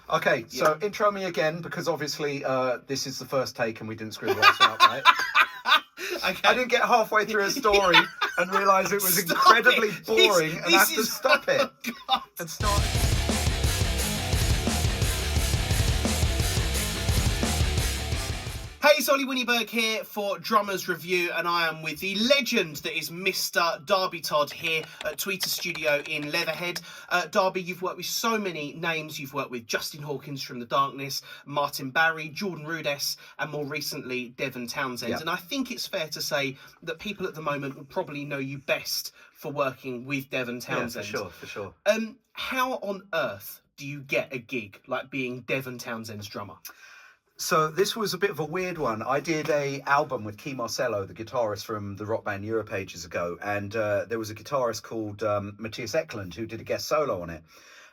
Okay, so intro me again, because obviously this is the first take and we didn't screw the last one up, right? Okay. I didn't get halfway through a story and realise it was incredibly boring and have to stop it. Oh, God. And start. Hey, it's Ollie Winiberg here for Drummers Review, and I am with the legend that is Mr. Darby Todd here at Tweeter Studio in Leatherhead. Darby, you've worked with so many names. You've worked with Justin Hawkins from The Darkness, Martin Barre, Jordan Rudess, and more recently, Devin Townsend. Yep. And I think it's fair to say that people at the moment will probably know you best for working with Devin Townsend. Yeah, for sure. How on earth do you get a gig like being Devin Townsend's drummer? So this was a bit of a weird one. I did a album with Key Marcello, the guitarist from the rock band Europe ages ago, and there was a guitarist called Matthias Eklund who did a guest solo on it.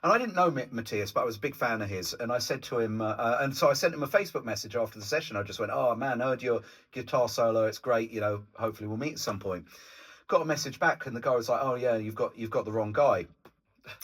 And I didn't know Matthias, but I was a big fan of his. And I said to him, and so I sent him a Facebook message after the session. I just went, "Oh man, I heard your guitar solo. It's great. You know, hopefully we'll meet at some point." Got a message back, and the guy was like, "Oh yeah, you've got the wrong guy."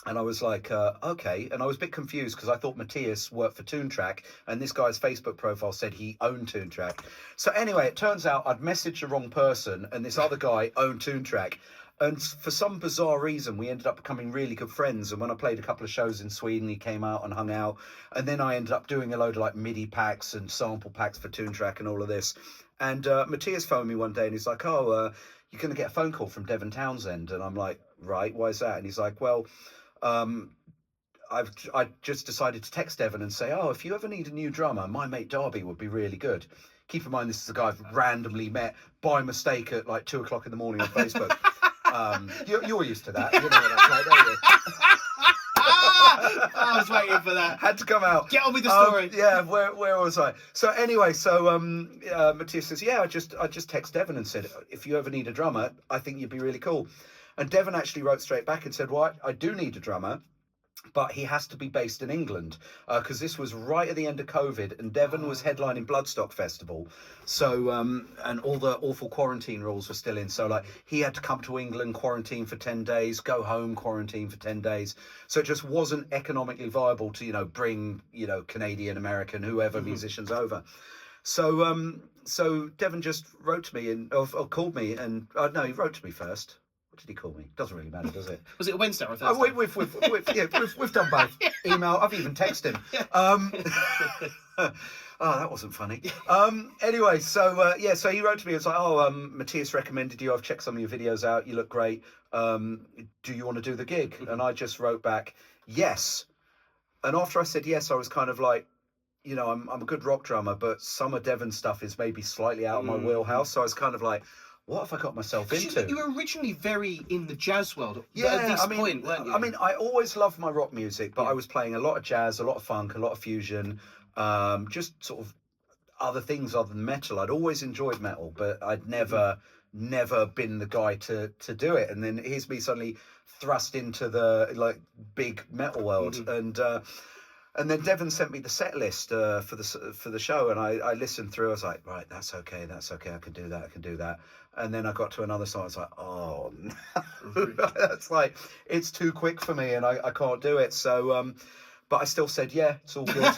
And I was like, okay. And I was a bit confused because I thought Matthias worked for Toontrack, and this guy's Facebook profile said he owned Toontrack. So anyway, it turns out I'd messaged the wrong person, and this other guy owned Toontrack. And for some bizarre reason, we ended up becoming really good friends. And when I played a couple of shows in Sweden, he came out and hung out. And then I ended up doing a load of like MIDI packs and sample packs for Toontrack and all of this. And Matthias phoned me one day and he's like, "Oh, you're going to get a phone call from Devin Townsend." And I'm like, "Right, why is that?" And he's like, "Well, I just decided to text Devin and say, oh, if you ever need a new drummer, my mate Darby would be really good." Keep in mind, this is a guy I've randomly met by mistake at like 2 o'clock in the morning on Facebook. You're used to that. You know what that's like, don't you? I was waiting for that. Had to come out. Get on with the story. Yeah, where was I? So anyway, Matthias says, "Yeah, I just text Devin and said, if you ever need a drummer, I think you'd be really cool." And Devin actually wrote straight back and said, "Well, I do need a drummer, but he has to be based in England," because this was right at the end of COVID, and Devin was headlining Bloodstock Festival. So, and all the awful quarantine rules were still in. So, like, he had to come to England, quarantine for 10 days, go home, quarantine for 10 days. So it just wasn't economically viable to, bring, Canadian, American, whoever musicians over. So Devin just wrote to me or called me, and no, he wrote to me first. What did he call me? Doesn't really matter, does it? Was it a Wednesday or a Thursday? We've done both. Email. I've even texted him. That wasn't funny. Anyway, so he wrote to me. It's like, "Oh, Matthias recommended you. I've checked some of your videos out. You look great. Do you want to do the gig?" And I just wrote back, "Yes." And after I said yes, I was kind of like, I'm a good rock drummer, but some of Devin's stuff is maybe slightly out of my wheelhouse. So I was kind of like, what have I got myself into? You were originally very in the jazz world at this point, weren't you? I mean, I always loved my rock music, but I was playing a lot of jazz, a lot of funk, a lot of fusion, just sort of other things other than metal. I'd always enjoyed metal, but I'd never been the guy to do it. And then here's me suddenly thrust into the big metal world. And then Devin sent me the set list for the show, and I listened through. I was like, right, that's okay, I can do that. And then I got to another song. I was like, oh no, that's like, it's too quick for me, and I can't do it. So, but I still said, yeah, it's all good.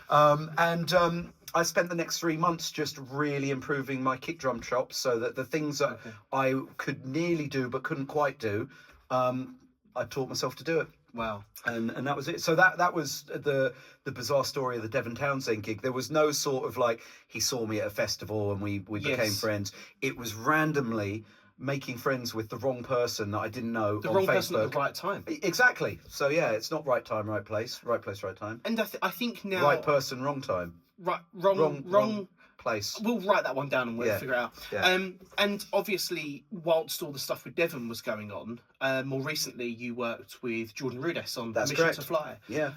I spent the next 3 months just really improving my kick drum chops, so that the things that I could nearly do but couldn't quite do, I taught myself to do it. Wow. And that was it. So that was the bizarre story of the Devin Townsend gig. There was no sort of like, he saw me at a festival and we became friends. It was randomly making friends with the wrong person that I didn't know on Facebook. The wrong person at the right time. Exactly. So yeah, it's not right time, right place. Right place, right time. And I think now... Right person, wrong time. Right, wrong place. We'll write that one down and we'll figure it out. Yeah. And obviously, whilst all the stuff with Devin was going on, more recently you worked with Jordan Rudess on Mission to Fly. Yeah.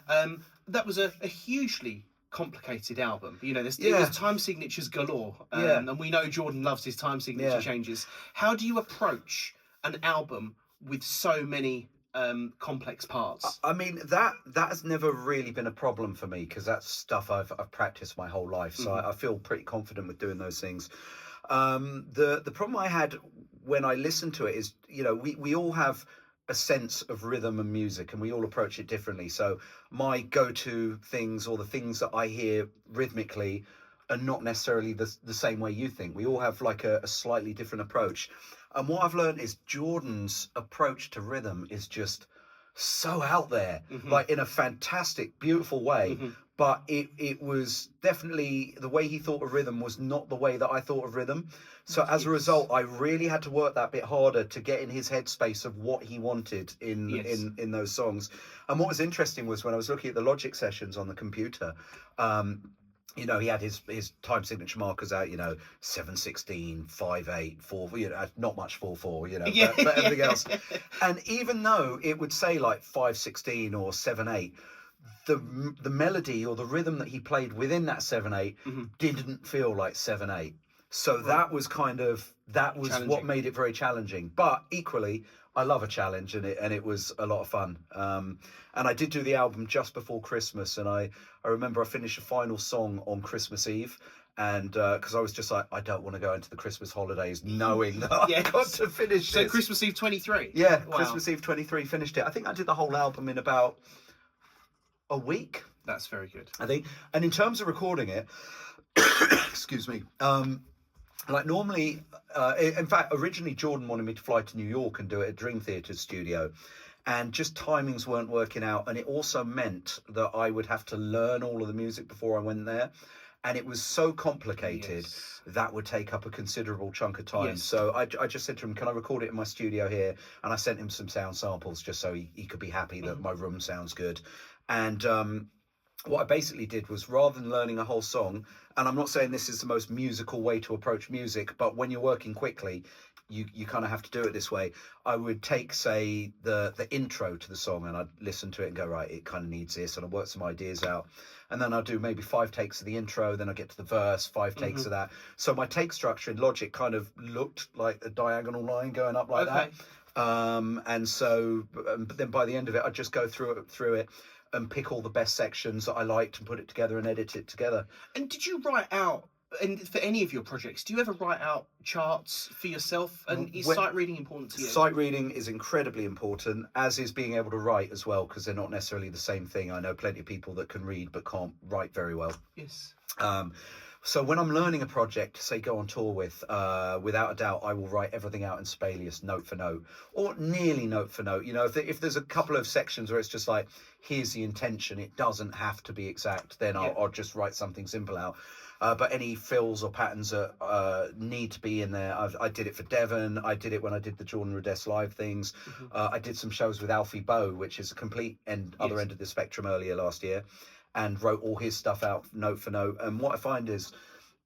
That was a hugely complicated album. It was time signatures galore. And we know Jordan loves his time signature changes. How do you approach an album with so many complex parts? I mean, that has never really been a problem for me, because that's stuff I've practiced my whole life, so I feel pretty confident with doing those things. The problem I had when I listened to it is, we all have a sense of rhythm and music, and we all approach it differently. So my go-to things, or the things that I hear rhythmically, are not necessarily the same way you think. We all have like a slightly different approach. And what I've learned is Jordan's approach to rhythm is just so out there, like in a fantastic, beautiful way. But it was definitely, the way he thought of rhythm was not the way that I thought of rhythm. So as a result, I really had to work that bit harder to get in his headspace of what he wanted in those songs. And what was interesting was when I was looking at the Logic sessions on the computer, you know, he had his time signature markers out, you know, 7/16, 5/8, 4, you know, not much 4/4, you know, but everything else. And even though it would say like 5/16 or 7/8, the melody or the rhythm that he played within that 7/8 didn't feel like 7/8. So that was what made it very challenging. But equally, I love a challenge, and it was a lot of fun. And I did do the album just before Christmas, and I remember I finished a final song on Christmas Eve, and because I was just like, I don't want to go into the Christmas holidays knowing that I've got to finish So this. Christmas Eve 23? Yeah, Wow. Christmas Eve 23, finished it. I think I did the whole album in about a week. That's very good. I think. And in terms of recording it, excuse me, like normally, in fact, originally Jordan wanted me to fly to New York and do it at Dream Theater studio, and just timings weren't working out. And it also meant that I would have to learn all of the music before I went there. And it was so complicated that would take up a considerable chunk of time. So I just said to him, can I record it in my studio here? And I sent him some sound samples just so he could be happy that my room sounds good. And what I basically did was, rather than learning a whole song, and I'm not saying this is the most musical way to approach music, but when you're working quickly, you kind of have to do it this way. I would take, say, the intro to the song, and I'd listen to it and go, right, it kind of needs this, and I'd work some ideas out. And then I'd do maybe 5 takes of the intro, then I get to the verse, 5 takes of that. So my take structure in Logic kind of looked like a diagonal line going up like that. And so, but then by the end of it, I'd just go through it and pick all the best sections that I liked and put it together and edit it together. And did you write out, and for any of your projects, do you ever write out charts for yourself? And is sight reading important to you? Sight reading is incredibly important, as is being able to write as well, because they're not necessarily the same thing. I know plenty of people that can read but can't write very well. Yes. So when I'm learning a project, say go on tour with, without a doubt, I will write everything out in Sibelius, note for note, or nearly note for note. You know, if there's a couple of sections where it's just like, here's the intention, it doesn't have to be exact, then I'll just write something simple out. But any fills or patterns that need to be in there, I did it for Devin. I did it when I did the Jordan Rudess live things. I did some shows with Alfie Bow, which is a complete other end of the spectrum, earlier last year, and wrote all his stuff out note for note. And what I find is,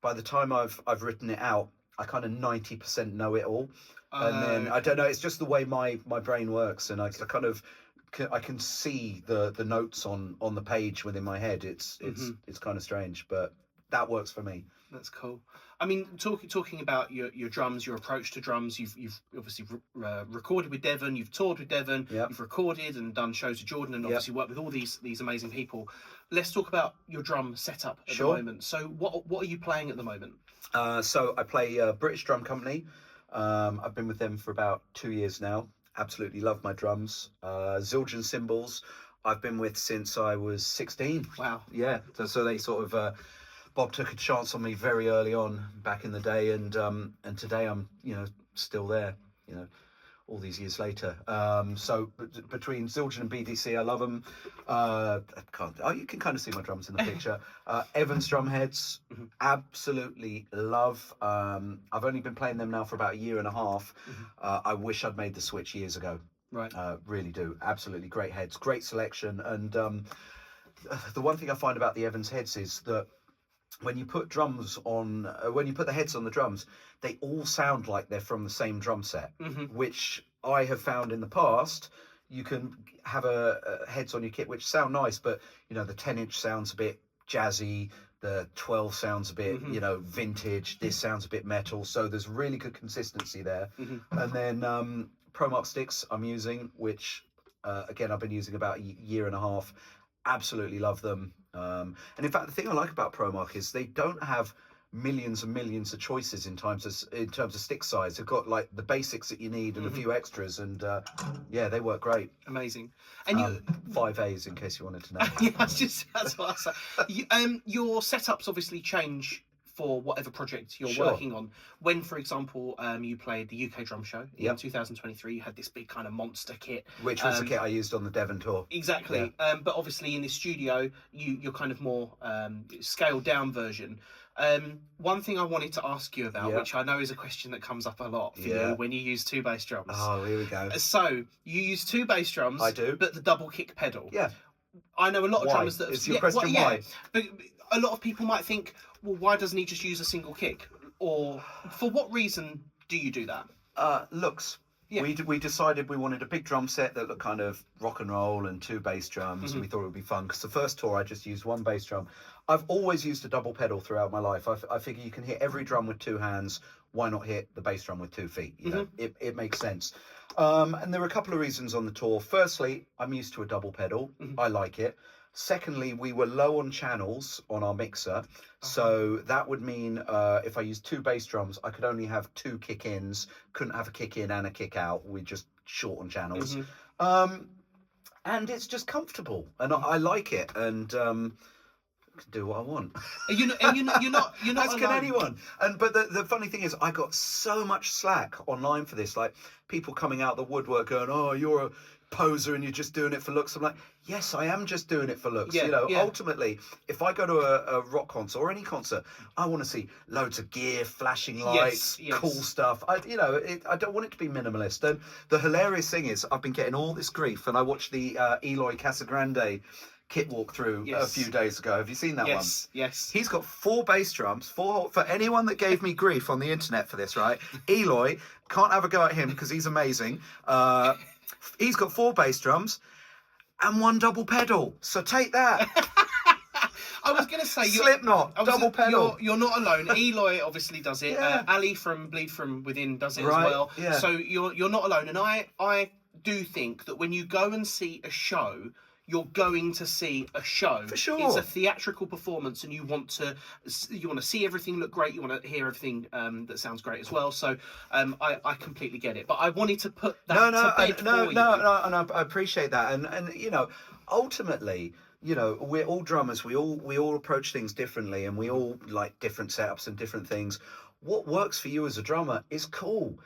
by the time I've written it out, I kind of 90% know it all. And then I don't know, it's just the way my brain works, and I can see the notes on the page within my head. It's kind of strange, but that works for me. That's cool. I mean, talking about your drums, your approach to drums, you've obviously recorded with Devin, you've toured with Devin, you've recorded and done shows with Jordan, and obviously worked with all these amazing people. Let's talk about your drum setup at the moment. So what are you playing at the moment? So I play British Drum Company. I've been with them for about 2 years now. Absolutely love my drums. Zildjian Cymbals, I've been with since I was 16. Wow. Yeah. So they sort of... Bob took a chance on me very early on back in the day, and today I'm still there, all these years later. So between Zildjian and BDC, I love them. You can kind of see my drums in the picture. Evans drum heads, absolutely love. I've only been playing them now for about 1.5 years. I wish I'd made the switch years ago. Right. Really do. Absolutely great heads, great selection. And the one thing I find about the Evans heads is that when you put the heads on the drums, they all sound like they're from the same drum set, which I have found in the past. You can have a heads on your kit which sound nice, but the 10-inch sounds a bit jazzy, the 12 sounds a bit vintage, this sounds a bit metal, so there's really good consistency there. And then Promark sticks I'm using, which again I've been using about 1.5 years. Absolutely love them. And in fact, the thing I like about Promark is they don't have millions and millions of choices in terms of stick size. They've got like the basics that you need and a few extras, and yeah, they work great. Amazing. And 5 A's in case you wanted to know. Yeah, that's what I say. Your setups obviously change for whatever project you're working on. When, for example, you played the UK Drum Show in 2023, you had this big kind of monster kit. Which was the kit I used on the Devon tour. Exactly. Yeah. But obviously in the studio, you're kind of more scaled down version. One thing I wanted to ask you about, which I know is a question that comes up a lot for you when you use 2 bass drums. Oh, here we go. So, you use 2 bass drums. I do. But the double kick pedal. Yeah. I know a lot of drummers that... Is your question why? But a lot of people might think, well, why doesn't he just use a single kick? Or for what reason do you do that? Looks. Yeah. We decided we wanted a big drum set that looked kind of rock and roll and 2 bass drums. And we thought it would be fun because the first tour I just used 1 bass drum. I've always used a double pedal throughout my life. I figure you can hit every drum with 2 hands. Why not hit the bass drum with 2 feet? You know, it makes sense. And there are a couple of reasons on the tour. Firstly, I'm used to a double pedal. I like it. Secondly, we were low on channels on our mixer. So that would mean if I used 2 bass drums, I could only have 2 kick-ins. Couldn't have a kick-in and a kick-out. We're just short on channels. And it's just comfortable. And I like it. And... I can do what I want. You're not As alone. can anyone. But the funny thing is, I got so much slack online for this. Like people coming out the woodwork going, "Oh, you're a poser and you're just doing it for looks." I'm like, yes, I am just doing it for looks. Yeah, you know, yeah. ultimately, if I go to a rock concert or any concert, I want to see loads of gear, flashing lights, cool stuff. I don't want it to be minimalist. And the hilarious thing is, I've been getting all this grief, and I watched the Eloy Casagrande kit walkthrough a few days ago. Have you seen that one? Yes. He's got 4 bass drums. For anyone that gave me grief on the internet for this, right? Eloy, can't have a go at him because he's amazing. He's got 4 bass drums and 1 double pedal. So take that. I was going to say... Slipknot, double pedal. You're not alone. Eloy obviously does it. Yeah. Ali from Bleed From Within does it as Right, well. yeah. So you're not alone. And I do think that when you go and see a show... You're going to see a show. For sure. It's a theatrical performance, and you want to see everything look great. You want to hear everything that sounds great as well. So I completely get it. But I wanted to put that to bed for you. No, and I appreciate that. And you know, ultimately, you know, we're all drummers. We all approach things differently, and we all like different setups and different things. What works for you as a drummer is cool.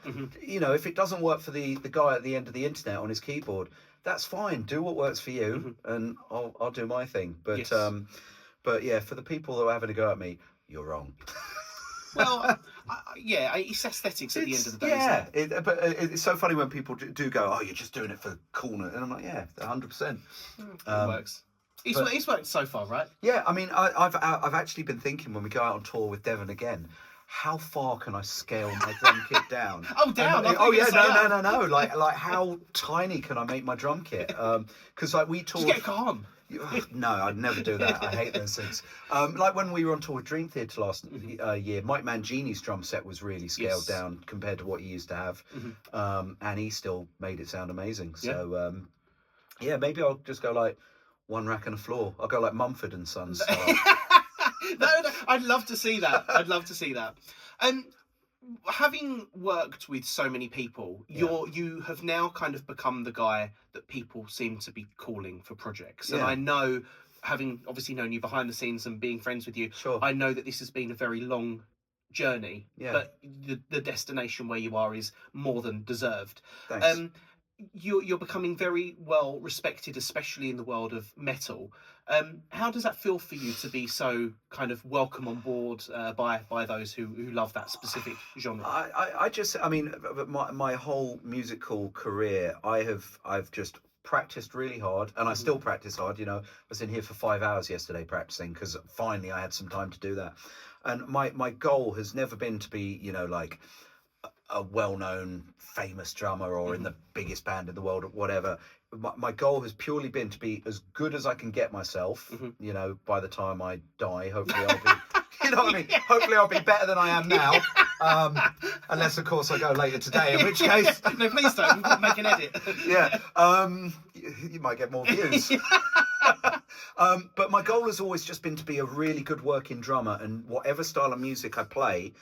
You know, if it doesn't work for the guy at the end of the internet on his keyboard, that's fine. Do what works for you, and I'll do my thing. But but yeah, for the people that are having a go at me, you're wrong. Well, it's aesthetics at the end of the day. Yeah, but it's so funny when people do go, "Oh, you're just doing it for coolness," and I'm like, "Yeah, 100%." It works. It's worked so far, right? Yeah, I mean, I've actually been thinking when we go out on tour with Devin again. How far can I scale my drum kit down? Down. No. Like how tiny can I make my drum kit? Because like we toured. Just get calm. No, I'd never do that. I hate those things. Like when we were on tour with Dream Theater last year, Mike Mangini's drum set was really scaled down compared to what he used to have, and he still made it sound amazing. So maybe I'll just go like 1 rack and a floor. I'll go like Mumford and Sons style. No, I'd love to see that. Having worked with so many people, you have now kind of become the guy that people seem to be calling for projects. And I know, having obviously known you behind the scenes and being friends with you, I know that this has been a very long journey. But the destination where you are is more than deserved. Thanks. You're becoming very well respected, especially in the world of metal. How does that feel for you to be so kind of welcome on board by those who love that specific genre? I mean, my whole musical career, I've just practiced really hard, and I still practice hard. You know, I was in here for 5 hours yesterday practicing because finally I had some time to do that. And my goal has never been to be, you know, like a well-known famous drummer or in the biggest band in the world or whatever. My goal has purely been to be as good as I can get myself, you know, by the time I die. Hopefully I'll be, you know what I mean? Hopefully I'll be better than I am now. Unless of course I go later today, in which case... No, please don't. Make an edit. Yeah. You might get more views. But my goal has always just been to be a really good working drummer, and whatever style of music I play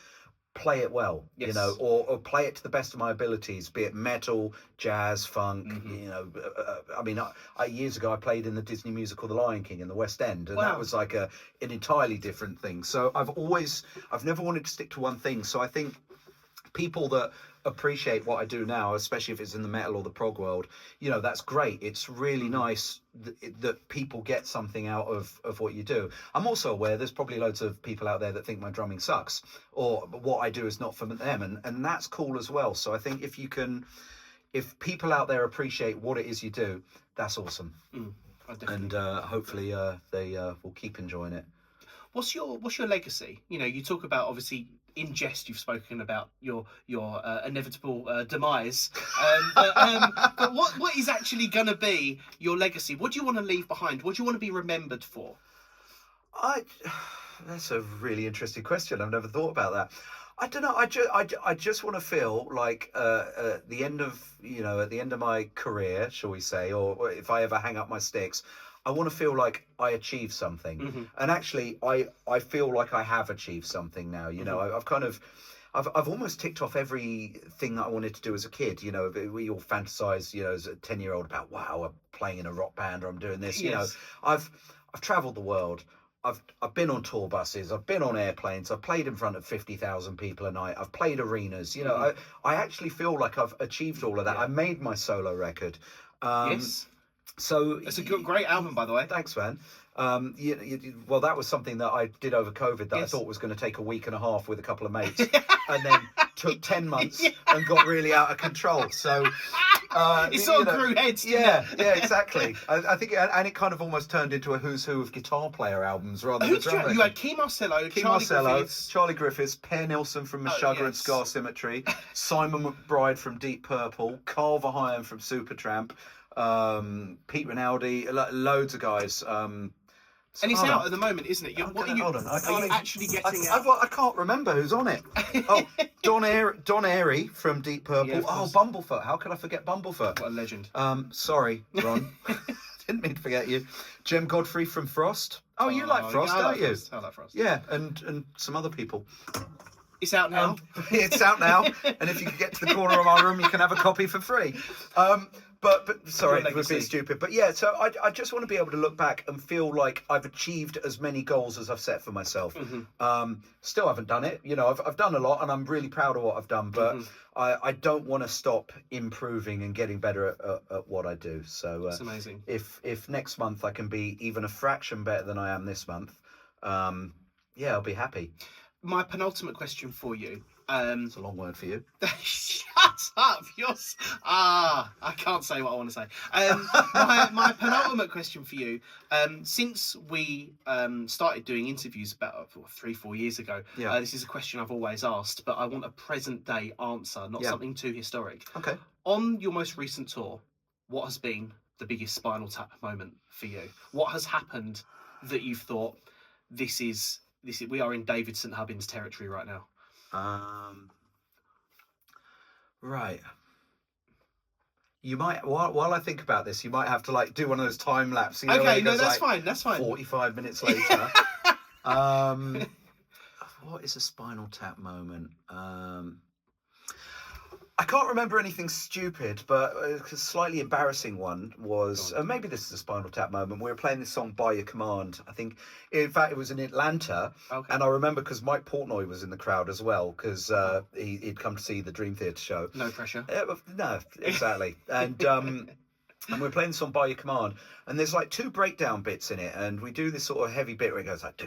it well, Yes. or play it to the best of my abilities, be it metal, jazz, funk, I mean, years ago I played in the Disney musical The Lion King in the West End, and that was like an entirely different thing. So I've never wanted to stick to one thing. So I think people that appreciate what I do now, especially if it's in the metal or the prog world, that's great. It's really nice that people get something out of what you do. I'm also aware there's probably loads of people out there that think my drumming sucks or what I do is not for them, and that's cool as well. So I think if people out there appreciate what it is you do, that's awesome. And hopefully they will keep enjoying it. What's your legacy? You talk about, obviously, in jest you've spoken about your inevitable demise, but what is actually going to be your legacy? What do you want to leave behind? What do you want to be remembered for? That's a really interesting question. I've never thought about that. I don't know. I just want to feel like at the end of my career, shall we say, or if I ever hang up my sticks, I want to feel like I achieved something. And actually, I feel like I have achieved something now. I've almost ticked off everything that I wanted to do as a kid. We all fantasize, as a 10-year-old about, wow, I'm playing in a rock band or I'm doing this. Yes. I've traveled the world. I've been on tour buses. I've been on airplanes. I've played in front of 50,000 people a night. I've played arenas. I actually feel like I've achieved all of that. I made my solo record. Yes. So it's a great album, by the way. Thanks, man. Well, that was something that I did over COVID that I thought was going to take a week and a half with a couple of mates, and then took 10 months and got really out of control. So it sort of grew heads. Yeah, exactly. I think, and it kind of almost turned into a who's who of guitar player albums rather than drum record. You had Key Marcello, Charlie Griffiths, Per Nilsson from Meshuggah and Scar Symmetry, Simon McBride from Deep Purple, Carl Verheyen from Supertramp, Pete Rinaldi, loads of guys. And it's out at the moment, isn't it? Hold on. Are you actually getting it? I can't remember who's on it. Oh, Don Airey from Deep Purple. Yeah, Bumblefoot. How could I forget Bumblefoot? What a legend. Sorry, Ron. Didn't mean to forget you. Jem Godfrey from Frost. Oh, you like Frost, don't you? I like Frost. Yeah, and some other people. It's out now. It's out now. And if you could get to the corner of our room, you can have a copy for free. But sorry, it was a bit stupid. But yeah, so I just want to be able to look back and feel like I've achieved as many goals as I've set for myself. Still haven't done it. I've done a lot and I'm really proud of what I've done, but I don't want to stop improving and getting better at what I do. So that's amazing. If next month I can be even a fraction better than I am this month, I'll be happy. My penultimate question for you. It's a long word for you. Shut up! I can't say what I want to say. My penultimate question for you. Since we started doing interviews about 3-4 years ago, this is a question I've always asked, but I want a present day answer, not something too historic. Okay. On your most recent tour, what has been the biggest Spinal Tap moment for you? What has happened that you've thought we are in David St. Hubbins territory right now? Right. You might, while I think about this, you might have to do one of those time lapse. Okay, no, that's fine. That's fine. 45 minutes later. What is a Spinal Tap moment? I can't remember anything stupid, but a slightly embarrassing one was, maybe this is a Spinal Tap moment. We were playing this song By Your Command. I think, in fact, it was in Atlanta. Okay. And I remember because Mike Portnoy was in the crowd as well, because he'd come to see the Dream Theater show. No pressure. No, exactly. And and we're playing the song By Your Command. And there's 2 breakdown bits in it. And we do this sort of heavy bit where it goes like,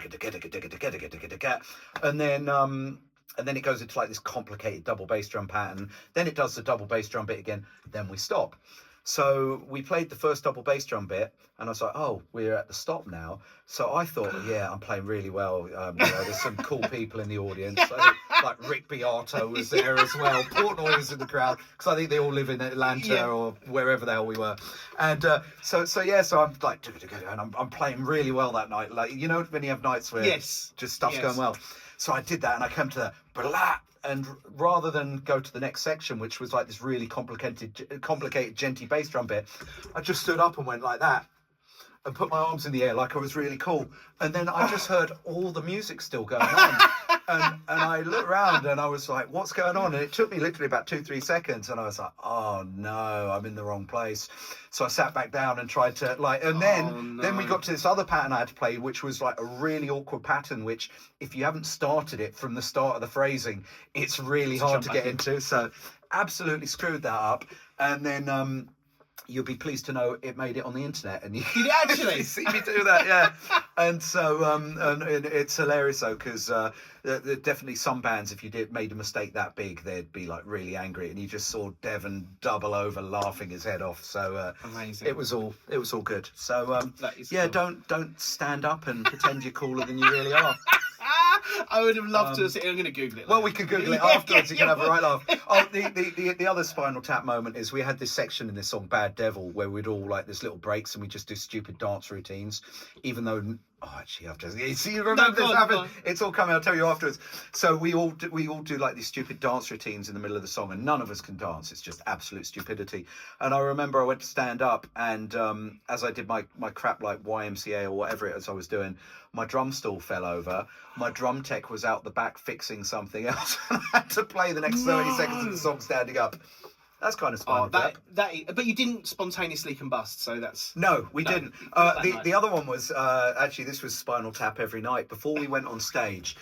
and then it goes into this complicated double bass drum pattern. Then it does the double bass drum bit again. Then we stop. So we played the first double bass drum bit, and I was like, "Oh, we're at the stop now." So I thought, "Yeah, I'm playing really well." There's some cool people in the audience. I think, Rick Beato was there as well. Portnoy was in the crowd because I think they all live in Atlanta or wherever the hell we were. And so I'm and I'm playing really well that night. When you have nights where just stuff's going well. So I did that, and I came to the blah, and rather than go to the next section, which was this really complicated, genty bass drum bit, I just stood up and went like that. and put my arms in the air like I was really cool. And then I just heard all the music still going on. And I looked around and I was like, what's going on? And it took me literally about 2-3 seconds. And I was like, oh no, I'm in the wrong place. So I sat back down and tried to then we got to this other pattern I had to play, which was like a really awkward pattern, which if you haven't started it from the start of the phrasing, it's really hard to get into. So absolutely screwed that up. And then, you'll be pleased to know it made it on the internet, and you did it actually see me do that, yeah. And so, and it's hilarious though, because there definitely some bands, if you made a mistake that big, they'd be like really angry, and you just saw Devin double over, laughing his head off. So amazing. It was all good. So cool. don't stand up and pretend you're cooler than you really are. I would have loved to see. I'm going to Google it. Well, we can Google it afterwards. You can have a right laugh. Oh, the other Spinal Tap moment is we had this section in this song, Bad Devil, where we'd all like this little breaks and we just do stupid dance routines, even though. Oh, actually, I've just see. You remember this happened? It's all coming. I'll tell you afterwards. So we all do like these stupid dance routines in the middle of the song, and none of us can dance. It's just absolute stupidity. And I remember I went to stand up, and as I did my crap like YMCA or whatever it was I was doing, my drum stool fell over. My drum tech was out the back fixing something else, and I had to play the next 30 seconds of the song standing up. That's kind of Spinal Tap. But you didn't spontaneously combust, so that's... No, we didn't. The other one was, actually, this was Spinal Tap every night. Before we went on stage,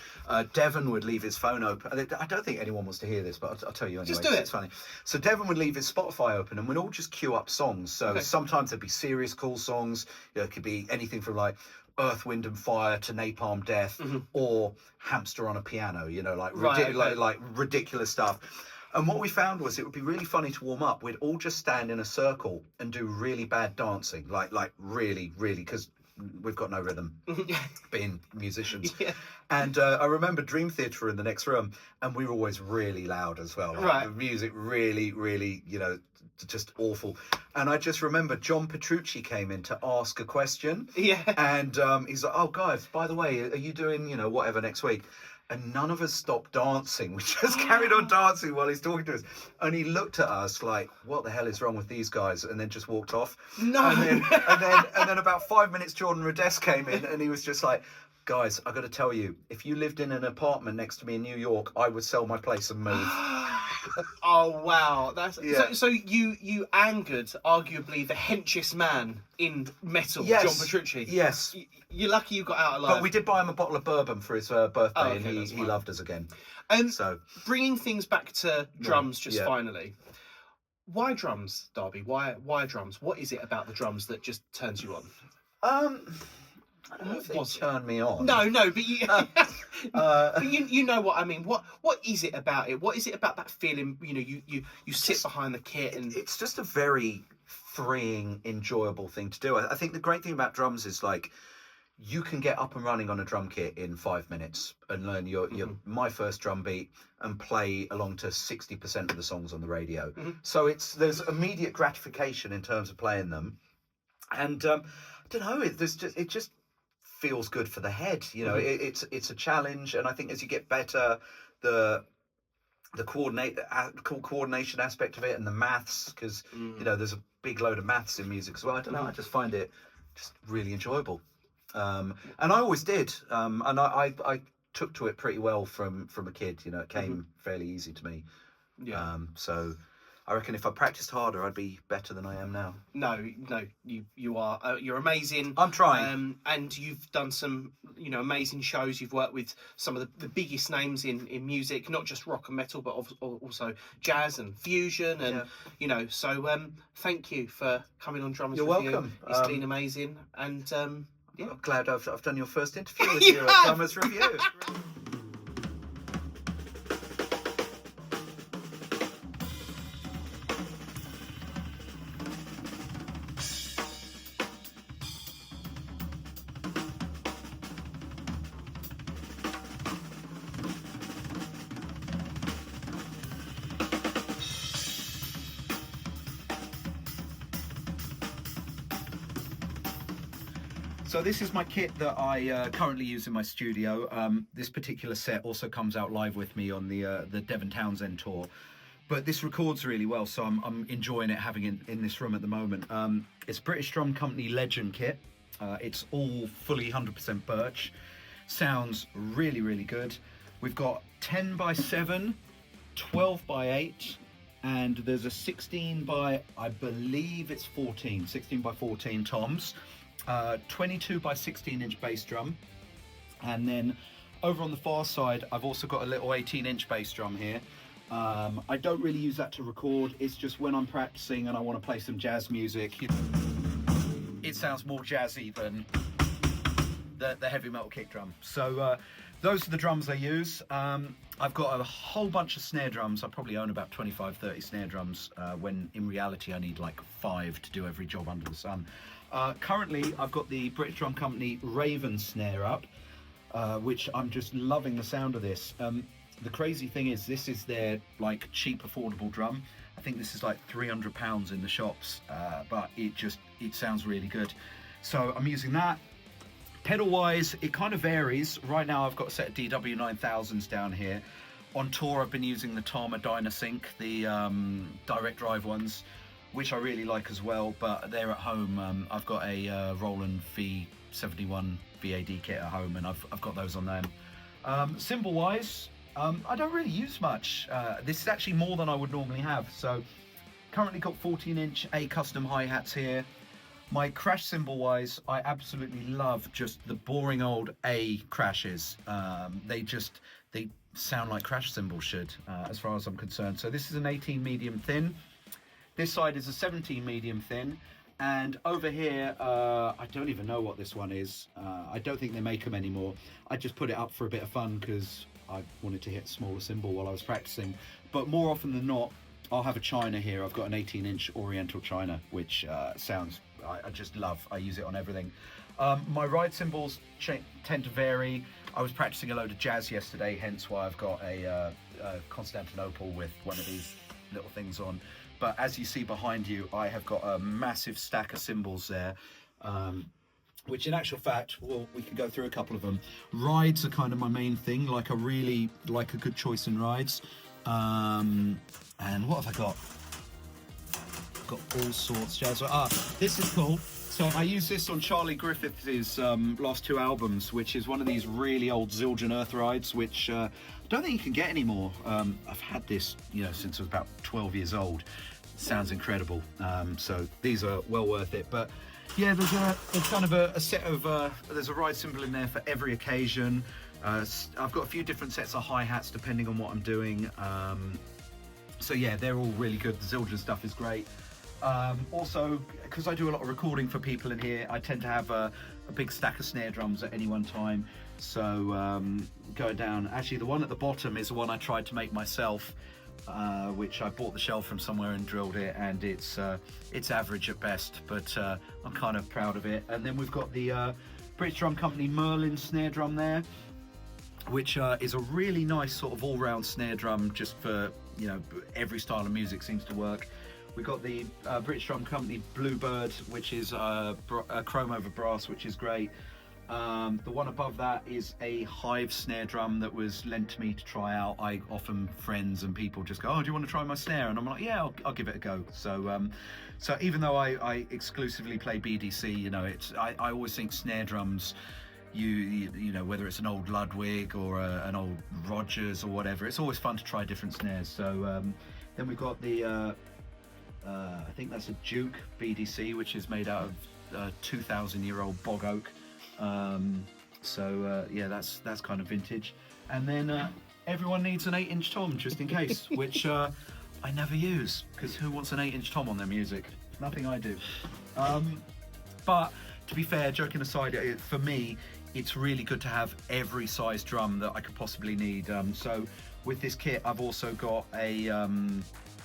Devin would leave his phone open. I don't think anyone wants to hear this, but I'll tell you anyway. Just do it. It's funny. So Devin would leave his Spotify open, and we'd all just queue up songs. So sometimes there'd be serious, cool songs. You know, it could be anything from like Earth, Wind and Fire to Napalm Death, or Hamster on a Piano, you know, like ridiculous stuff. And what we found was it would be really funny to warm up. We'd all just stand in a circle and do really bad dancing, like really, because we've got no rhythm, being musicians. Yeah. And I remember Dream Theatre in the next room, and we were always really loud as well. Like, the music really, really, you know, just awful. And I just remember John Petrucci came in to ask a question. Yeah. And he's like, oh, guys, by the way, are you doing, you know, whatever next week? And none of us stopped dancing. We just carried on dancing while he's talking to us. And he looked at us like, what the hell is wrong with these guys? And then just walked off. No. And then about 5 minutes, Jordan Rudess came in, and he was just like, guys, I got to tell you, if you lived in an apartment next to me in New York, I would sell my place and move. Oh wow, so you angered arguably the henchest man in metal, John Petrucci. Yes. You're lucky you got out alive. But we did buy him a bottle of bourbon for his birthday, and he loved us again. So bringing things back to drums, finally. Why drums, Darby? Why drums? What is it about the drums that just turns you on? I don't know if they turn me on. No, but you, but you know what I mean. What is it about it? What is it about that feeling? You know, you sit behind the kit, and it's just a very freeing, enjoyable thing to do. I think the great thing about drums is like you can get up and running on a drum kit in 5 minutes and learn your my first drum beat and play along to 60% of the songs on the radio. So there's immediate gratification in terms of playing them, and I don't know. It just feels good for the head, you know. It's a challenge, and I think as you get better, the coordination aspect of it, and the maths, because you know there's a big load of maths in music as well. I don't know. I just find it just really enjoyable, and I always did, and I took to it pretty well from a kid. You know, it came fairly easy to me. Yeah. So I reckon if I practiced harder, I'd be better than I am now. No, you are. You're amazing. I'm trying. And you've done some, you know, amazing shows. You've worked with some of the biggest names in music, not just rock and metal, but also jazz and fusion, and you know. So thank you for coming on Drummers Review. You're welcome. It's been amazing, and I'm glad I've done your first interview with you at Drummers Review. So this is my kit that I currently use in my studio. This particular set also comes out live with me on the Devin Townsend tour. But this records really well, so I'm enjoying it having it in this room at the moment. It's British Drum Company Legend kit. It's all fully 100% birch. Sounds really, really good. We've got 10 by 7, 12 by 8, and there's a 16 by, I believe it's 14, 16 by 14 toms, 22 by 16-inch bass drum, and then over on the far side, I've also got a little 18-inch bass drum here. I don't really use that to record. It's just when I'm practicing and I want to play some jazz music. It sounds more jazzy than the heavy metal kick drum. So those are the drums I use. I've got a whole bunch of snare drums. I probably own about 25, 30 snare drums, when in reality I need like 5 to do every job under the sun. Currently, I've got the British drum company Raven snare up, which I'm just loving the sound of this. The crazy thing is, this is their like cheap, affordable drum. I think this is like £300 in the shops, but it sounds really good. So I'm using that. Pedal-wise, it kind of varies. Right now, I've got a set of DW9000s down here. On tour, I've been using the Tama Dynasync, the direct drive ones, which I really like as well. But they're at home. I've got a Roland V71 VAD kit at home, and I've got those on them. Cymbal-wise, I don't really use much. This is actually more than I would normally have. So, currently got 14-inch A custom hi-hats here. My crash cymbal wise, I absolutely love just the boring old A crashes. They sound like crash cymbals should, as far as I'm concerned. So this is an 18 medium thin. This side is a 17 medium thin. And over here, I don't even know what this one is. I don't think they make them anymore. I just put it up for a bit of fun because I wanted to hit a smaller cymbal while I was practicing. But more often than not, I'll have a China here. I've got an 18-inch Oriental China, which sounds, I just love. I use it on everything. My ride cymbals tend to vary. I was practicing a load of jazz yesterday, hence why I've got a Constantinople with one of these little things on. But as you see behind you, I have got a massive stack of cymbals there, which in actual fact, well, we can go through a couple of them. Rides are kind of my main thing. Like I really like a good choice in rides. And what have I got? I've got all sorts of jazz. This is cool. So I use this on Charlie Griffiths' last 2 albums, which is one of these really old Zildjian Earth rides, which I don't think you can get anymore. I've had this, since I was about 12 years old. Sounds incredible. So these are well worth it. But yeah, there's kind of a set of there's a ride cymbal in there for every occasion. I've got a few different sets of hi-hats depending on what I'm doing. So yeah, they're all really good. The Zildjian stuff is great. Also, because I do a lot of recording for people in here, I tend to have a big stack of snare drums at any one time. So going down, actually the one at the bottom is the one I tried to make myself, which I bought the shell from somewhere and drilled it, and it's average at best, but I'm kind of proud of it. And then we've got the British drum company Merlin snare drum there, which is a really nice sort of all-round snare drum, just for every style of music seems to work. We've got the British drum company Bluebird, which is a chrome over brass, which is great. The one above that is a Hive snare drum that was lent to me to try out. I often, friends and people just go, "Oh, do you want to try my snare?" And I'm like, "Yeah, I'll give it a go." So so even though I exclusively play BDC, I always think snare drums, you know, whether it's an old Ludwig or an old Rogers or whatever, it's always fun to try different snares. So then we've got the I think that's a Duke BDC, which is made out of 2,000-year-old bog oak. Yeah, that's kind of vintage. And then everyone needs an 8-inch tom just in case, which I never use, because who wants an 8-inch tom on their music? Nothing I do. But to be fair, joking aside, for me, it's really good to have every size drum that I could possibly need. So with this kit, I've also got a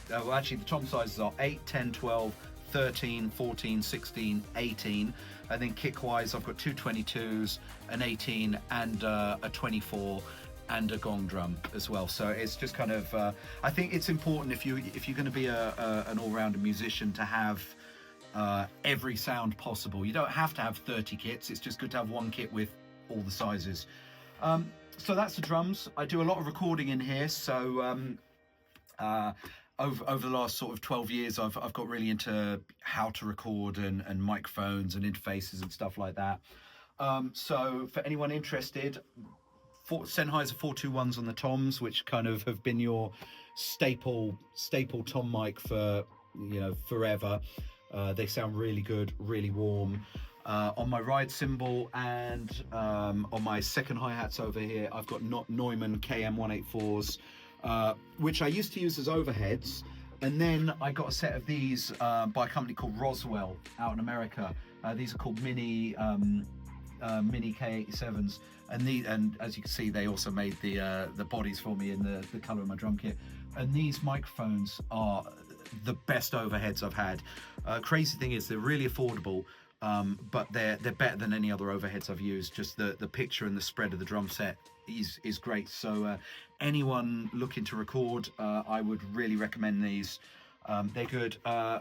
well, actually the tom sizes are 8, 10, 12, 13, 14, 16, 18, and then kick wise I've got 2 22s, an 18 and a 24 and a gong drum as well. So it's just kind of I think it's important if you're going to be an all-rounder musician to have every sound possible. You don't have to have 30 kits, it's just good to have one kit with all the sizes. So that's the drums. I do a lot of recording in here, so over the last sort of 12 years, I've got really into how to record and microphones and interfaces and stuff like that. So for anyone interested, Sennheiser 421s on the toms, which kind of have been your staple tom mic for, you know, forever. They sound really good, really warm. On my ride cymbal and on my second hi-hats over here, I've got Neumann KM184s, which I used to use as overheads. And then I got a set of these by a company called Roswell out in America. These are called Mini K87s, and as you can see, they also made the bodies for me in the color of my drum kit. And these microphones are the best overheads I've had. Crazy thing is, they're really affordable, but they're better than any other overheads I've used. Just the picture and the spread of the drum set is great. So anyone looking to record, I would really recommend these. They're good.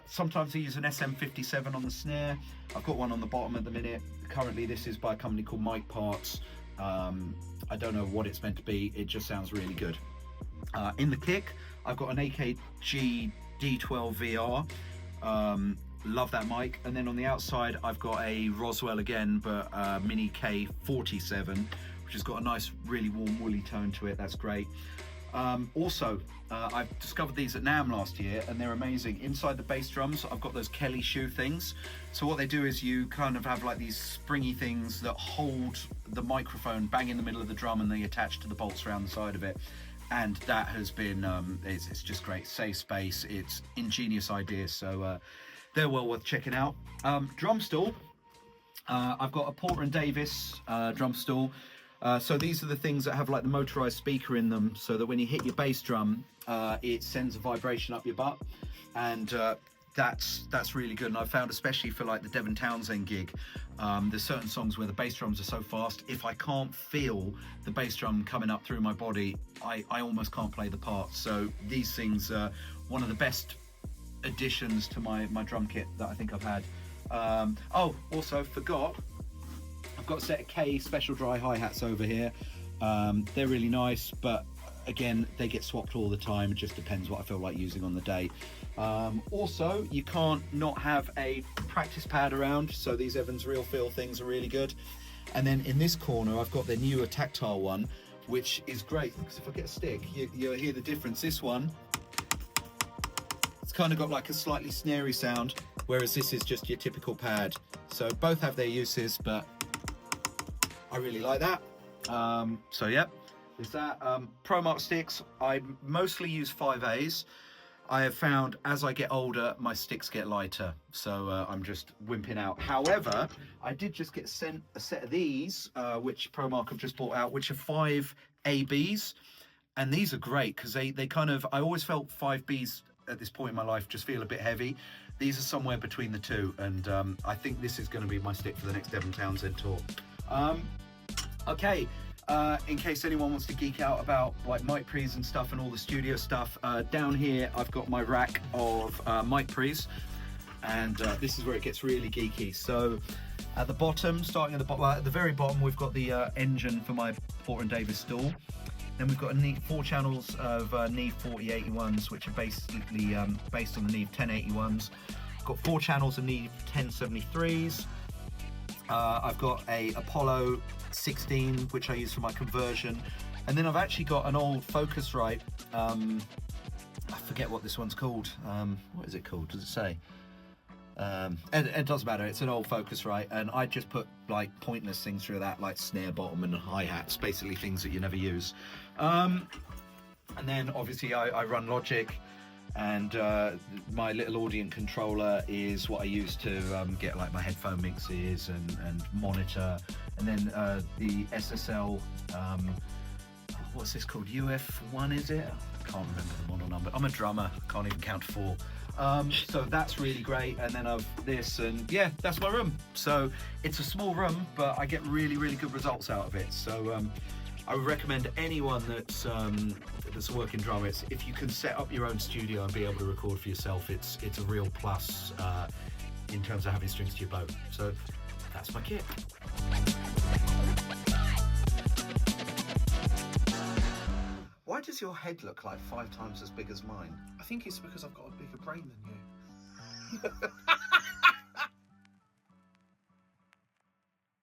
Sometimes I use an SM57 on the snare. I've got one on the bottom at the minute. Currently this is by a company called Mic Parts. I don't know what it's meant to be, it just sounds really good. In the kick, I've got an AKG D12 VR. Love that mic. And then on the outside, I've got a Roswell again, but Mini K47, which has got a nice, really warm, woolly tone to it. That's great. Also, I've discovered these at NAMM last year, and they're amazing. Inside the bass drums, I've got those Kelly shoe things. So what they do is you kind of have like these springy things that hold the microphone bang in the middle of the drum, and they attach to the bolts around the side of it. And that has been, it's just great. Saves space, it's ingenious ideas. So they're well worth checking out. Drum stool. I've got a Porter & Davis drum stool. So these are the things that have like the motorized speaker in them, so that when you hit your bass drum, it sends a vibration up your butt, and that's really good. And I found, especially for like the Devin Townsend gig, there's certain songs where the bass drums are so fast, if I can't feel the bass drum coming up through my body, I almost can't play the part. So these things are one of the best additions to my drum kit that I think I've had. Oh, also forgot, I've got a set of K special dry hi-hats over here. They're really nice, but again, they get swapped all the time. It just depends what I feel like using on the day. Also, you can't not have a practice pad around, so these Evans Real Feel things are really good. And then in this corner, I've got the newer tactile one, which is great, because if I get a stick, you'll hear the difference. This one, it's kind of got like a slightly snary sound, whereas this is just your typical pad. So both have their uses, but I really like that. So yeah, there's that. Promark sticks, I mostly use 5As. I have found as I get older, my sticks get lighter, so I'm just wimping out. However, I did just get sent a set of these, which Promark have just brought out, which are 5ABs, and these are great because they kind of, I always felt 5Bs at this point in my life just feel a bit heavy. These are somewhere between the two, and I think this is going to be my stick for the next Devin Townsend tour. Okay, in case anyone wants to geek out about like mic pre's and stuff and all the studio stuff, down here I've got my rack of mic pre's, and this is where it gets really geeky. So at the bottom, starting at the bottom, at the very bottom, we've got the engine for my Porter & Davis stool. Then we've got a Neve 4 channels of Neve 4081s, which are basically based on the Neve 1081s. I've got 4 channels of Neve 1073s. I've got a Apollo 16, which I use for my conversion, and then I've actually got an old Focusrite. I forget what this one's called. What is it called? Does it say? It doesn't matter. It's an old Focusrite, and I just put like pointless things through that, like snare bottom and hi-hats, basically things that you never use. And then obviously I run Logic, and my little Audient controller is what I use to get like my headphone mixes and monitor. And then the SSL, what's this called? UF1, is it? I can't remember the model number. I'm a drummer, can't even count to 4. So that's really great. And then I've this, and yeah, that's my room. So it's a small room, but I get really, really good results out of it. So I would recommend anyone that's a working drummer, if you can set up your own studio and be able to record for yourself, it's a real plus in terms of having strings to your bow. So that's my kit. Why does your head look like 5 times as big as mine? I think it's because I've got a bigger brain than you.